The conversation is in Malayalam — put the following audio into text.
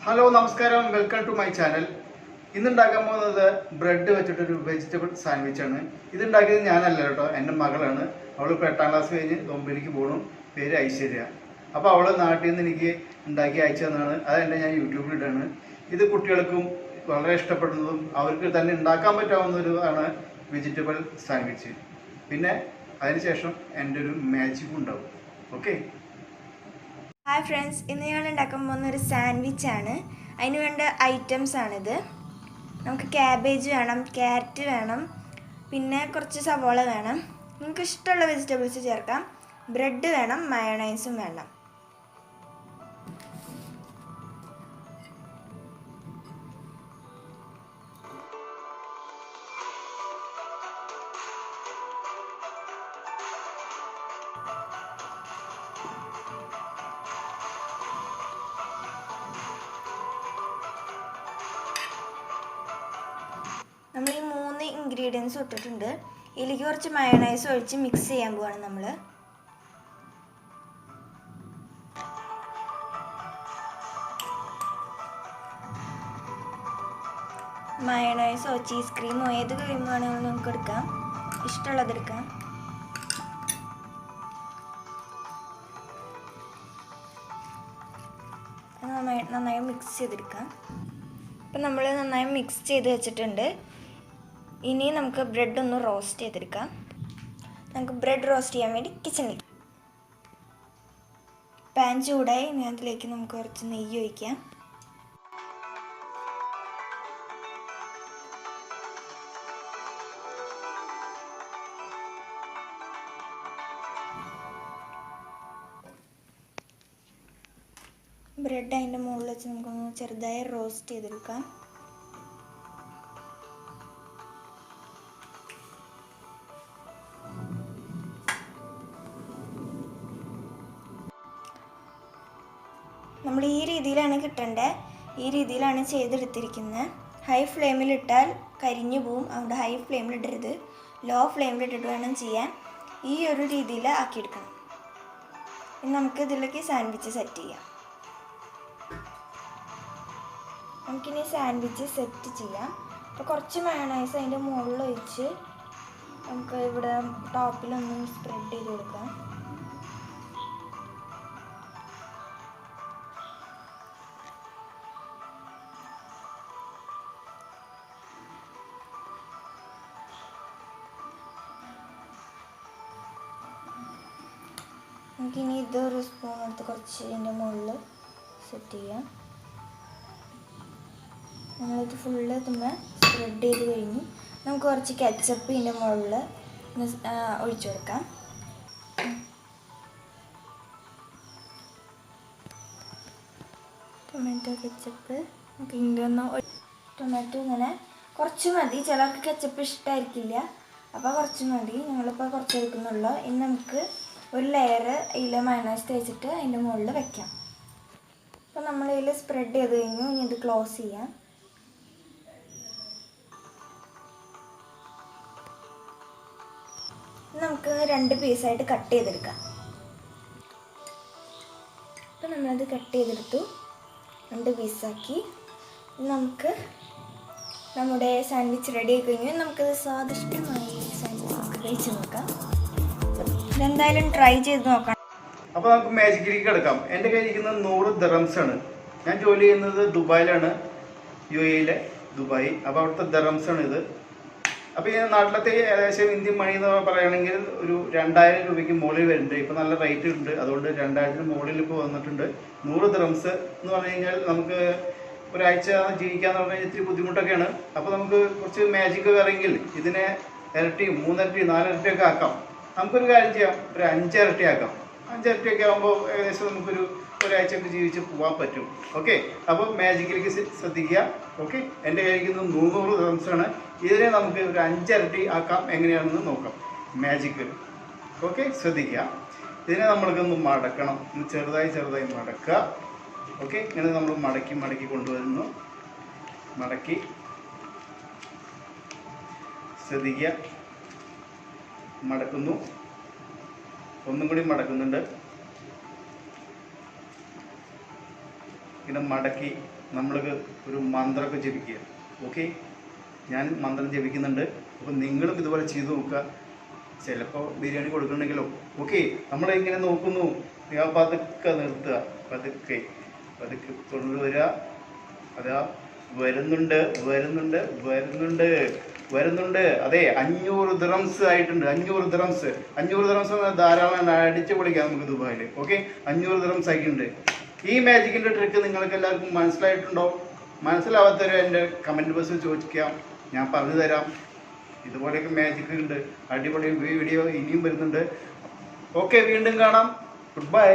ഹലോ നമസ്കാരം, വെൽക്കം ടു മൈ ചാനൽ. ഇന്നുണ്ടാക്കാൻ പോകുന്നത് ബ്രെഡ് വെച്ചിട്ടൊരു വെജിറ്റബിൾ സാൻഡ്വിച്ചാണ്. ഇതുണ്ടാക്കിയത് ഞാനല്ല കേട്ടോ, എൻ്റെ മകളാണ്. അവൾ ഇപ്പോൾ 8ാം ക്ലാസ് കഴിഞ്ഞ് ഒമ്പതിലേക്ക് പോകണം. പേര് ഐശ്വര്യ. അപ്പോൾ അവൾ നാട്ടിൽ നിന്ന് എനിക്ക് ഉണ്ടാക്കി അയച്ചു തന്നതാണ്. അതെന്നെ ഞാൻ യൂട്യൂബിൽ ഇട്ടാണ്. ഇത് കുട്ടികൾക്കും വളരെ ഇഷ്ടപ്പെടുന്നതും അവർക്ക് തന്നെ ഉണ്ടാക്കാൻ പറ്റാവുന്നൊരു ആണ് വെജിറ്റബിൾ സാൻഡ്വിച്ച്. പിന്നെ അതിനുശേഷം എൻ്റെ ഒരു മാജിക്കും ഉണ്ടാവും. ഓക്കെ. ഹായ് ഫ്രണ്ട്സ്, ഇന്ന് ഞങ്ങൾ ഉണ്ടാക്കാൻ പോകുന്ന ഒരു സാൻഡ്വിച്ചാണ്. അതിന് വേണ്ട ഐറ്റംസ് ആണിത്. നമുക്ക് ക്യാബേജ് വേണം, ക്യാരറ്റ് വേണം, പിന്നെ കുറച്ച് സവോള വേണം. നിങ്ങൾക്ക് ഇഷ്ടമുള്ള വെജിറ്റബിൾസ് ചേർക്കാം. ബ്രെഡ് വേണം, മയോണൈസും വേണം. നമ്മൾ ഈ 3 ഇൻഗ്രീഡിയൻസ് ഇട്ടിട്ടുണ്ട്. ഇതിലേക്ക് കുറച്ച് മയോണൈസ് ഒഴിച്ച് മിക്സ് ചെയ്യാൻ പോവാണ് നമ്മൾ. മയോണൈസോ ചീസ് ക്രീമോ ഏത് ക്രീം വേണമെങ്കിലും നമുക്ക് എടുക്കാം, ഇഷ്ടമുള്ളത് എടുക്കാം. നന്നായി മിക്സ് ചെയ്തെടുക്കാം. അപ്പം നമ്മൾ നന്നായി മിക്സ് ചെയ്ത് വെച്ചിട്ടുണ്ട്. ഇനി നമുക്ക് ബ്രെഡ് ഒന്ന് റോസ്റ്റ് ചെയ്തെടുക്കാം. നമുക്ക് ബ്രെഡ് റോസ്റ്റ് ചെയ്യാൻ വേണ്ടി കിച്ചണിൽ പാൻ ചൂടായി. ഇനി അതിലേക്ക് നമുക്ക് കുറച്ച് നെയ്യ് ഒഴിക്കാം. ബ്രെഡ് അതിൻ്റെ മുകളിൽ വെച്ച് നമുക്കൊന്ന് ചെറുതായി റോസ്റ്റ് ചെയ്തെടുക്കാം. നമ്മൾ ഈ രീതിയിലാണ് കിട്ടേണ്ടത്. ഈ രീതിയിലാണ് ചെയ്തെടുത്തിരിക്കുന്നത്. ഹൈ ഫ്ലെയിമിലിട്ടാൽ കരിഞ്ഞു പോവും. അതുകൊണ്ട് ഹൈ ഫ്ലെയിമിലിടരുത്, ലോ ഫ്ലെയിമിലിട്ടിട്ട് വേണം ചെയ്യാൻ. ഈ ഒരു രീതിയിൽ ആക്കിയെടുക്കണം. ഇനി നമുക്ക് ഇതിലേക്ക് സാൻഡ്വിച്ച് സെറ്റ് ചെയ്യാം. നമുക്കിനി സാൻഡ്വിച്ച് സെറ്റ് ചെയ്യാം. അപ്പോൾ കുറച്ച് മയോണൈസ് അതിൻ്റെ മുകളിൽ ഒഴിച്ച് നമുക്ക് ഇവിടെ ടോപ്പിലൊന്ന് സ്പ്രെഡ് ചെയ്ത് കൊടുക്കാം. നമുക്കിനി ഇതൊരു സ്പൂൺ എടുത്ത് കുറച്ച് ഇതിൻ്റെ മുകളിൽ സെറ്റ് ചെയ്യാം. നമ്മളിത് ഫുള്ള് തുമ്മ സ്പ്രെഡ് ചെയ്ത് കഴിഞ്ഞു. നമുക്ക് കുറച്ച് കെച്ചപ്പ് ഇതിൻ്റെ മുകളിൽ ഒഴിച്ചു കൊടുക്കാം. ടൊമാറ്റോ കെച്ചപ്പ് നമുക്ക് ഇതിൻ്റെ ടൊമാറ്റോ ഇങ്ങനെ കുറച്ച് മതി. ചിലർക്ക് കെച്ചപ്പ് ഇഷ്ടമായിരിക്കില്ല, അപ്പോൾ കുറച്ച് മതി. ഞങ്ങളിപ്പോൾ കുറച്ച് എടുക്കുന്നുള്ളൂ. ഇനി നമുക്ക് ഒരു ലെയർ ഇതിൽ മയോണൈസ് തേച്ചിട്ട് അതിൻ്റെ മുകളിൽ വെക്കാം. അപ്പോൾ നമ്മൾ ഇതിൽ സ്പ്രെഡ് ചെയ്ത് കഴിഞ്ഞു. ഇനി ഇത് ക്ലോസ് ചെയ്യാം. നമുക്ക് 2 പീസായിട്ട് കട്ട് ചെയ്തെടുക്കാം. അപ്പോൾ നമ്മളത് കട്ട് ചെയ്തെടുത്തു, 2 പീസാക്കി. നമ്മുടെ സാൻഡ്വിച്ച് റെഡി ആയി കഴിഞ്ഞു. നമുക്കത് സ്വാദിഷ്ടമായി സാൻഡ്വിച്ച് നമുക്ക് കഴിച്ച് നോക്കാം. ഇതെന്തായാലും ട്രൈ ചെയ്ത് നോക്കാം. അപ്പോൾ നമുക്ക് മാജിക്കിലേക്ക് കിടക്കാം. എൻ്റെ കയ്യിൽ ഇരിക്കുന്നത് 100 ദിർഹംസ് ആണ്. ഞാൻ ജോലി ചെയ്യുന്നത് ദുബായിലാണ്, UAE ദുബായ്. അപ്പോൾ അവിടുത്തെ ദിർഹംസ് ആണ് ഇത്. അപ്പോൾ ഈ നാട്ടിലത്തെ ഏകദേശം ഇന്ത്യൻ മണി എന്ന് പറയുകയാണെങ്കിൽ ഒരു 2000 രൂപയ്ക്ക് മുകളിൽ വരുന്നുണ്ട്. ഇപ്പോൾ നല്ല റേറ്റ് ഉണ്ട്, അതുകൊണ്ട് 2000-ന് മുകളിൽ ഇപ്പോൾ വന്നിട്ടുണ്ട്. 100 ദിർഹംസ് എന്ന് പറഞ്ഞു കഴിഞ്ഞാൽ നമുക്ക് ഒരാഴ്ച ജീവിക്കാന്ന് പറഞ്ഞു കഴിഞ്ഞാൽ ഇത്തിരി ബുദ്ധിമുട്ടൊക്കെയാണ്. അപ്പോൾ നമുക്ക് കുറച്ച് മാജിക്ക് അറിയെങ്കിൽ ഇതിനെ ഇരട്ടിയും 3 ഇരട്ടി 4 ഇരട്ടിയൊക്കെ ആക്കാം. നമുക്കൊരു കാര്യം ചെയ്യാം, ഒരു 5 ഇരട്ടി ആക്കാം. 5 ഇരട്ടിയൊക്കെ ആകുമ്പോൾ ഏകദേശം നമുക്കൊരു ഒരാഴ്ചയൊക്കെ ജീവിച്ച് പോകാൻ പറ്റും. ഓക്കെ. അപ്പോൾ മാജിക്കിലേക്ക് ശ്രദ്ധിക്കുക. ഓക്കെ. എൻ്റെ കയ്യിരിക്കുന്നത് 100 ദിർഹംസാണ്. ഇതിനെ നമുക്ക് ഒരു 5 ഇരട്ടി ആക്കാം. എങ്ങനെയാണെന്ന് നോക്കാം മാജിക്ക്. ഓക്കെ. ശ്രദ്ധിക്കുക. ഇതിനെ നമ്മൾക്കൊന്ന് മടക്കണം. ചെറുതായി മടക്കുക. ഓക്കെ. ഇങ്ങനെ നമ്മൾ മടക്കി കൊണ്ടുവരുന്നു. മടക്കി ശ്രദ്ധിക്കുക. മടക്കുന്നു. ഒന്നും കൂടി മടക്കുന്നുണ്ട്. ഇങ്ങനെ മടക്കി നമ്മൾക്ക് ഒരു മന്ത്രമൊക്കെ ജപിക്കുക. ഓക്കെ, ഞാൻ മന്ത്രം ജപിക്കുന്നുണ്ട്. അപ്പോൾ നിങ്ങളും ഇതുപോലെ ചെയ്തു നോക്കുക. ചിലപ്പോൾ ബിരിയാണി കൊടുക്കണമെങ്കിലോ. ഓക്കെ, നമ്മളിങ്ങനെ നോക്കുന്നു, പതുക്കെ നിർത്തുക, പതുക്കെ പതുക്കെ തൊഴിൽ വരിക. അതാ വരുന്നുണ്ട് വരുന്നുണ്ട് വരുന്നുണ്ട് വരുന്നുണ്ട്. അതെ, 500 ദിറംസ് ആയിട്ടുണ്ട്. 500 ദിറംസ്. 500 ദിറംസ് ധാരാളം അടിച്ചു പൊളിക്കാം നമുക്ക് ദുബായിൽ. ഓക്കെ, 500 ദിറംസ് ആയിട്ടുണ്ട്. ഈ മാജിക്കിൻ്റെ ട്രിക്ക് നിങ്ങൾക്ക് എല്ലാവർക്കും മനസ്സിലായിട്ടുണ്ടോ? മനസ്സിലാവാത്തവർ എൻ്റെ കമൻറ്റ് ബോക്സിൽ ചോദിക്കാം, ഞാൻ പറഞ്ഞു തരാം. ഇതുപോലെയൊക്കെ മാജിക് ഉണ്ട്. അടിപൊളി വീഡിയോ ഇനിയും വരുന്നുണ്ട്. ഓക്കെ, വീണ്ടും കാണാം. Good bye.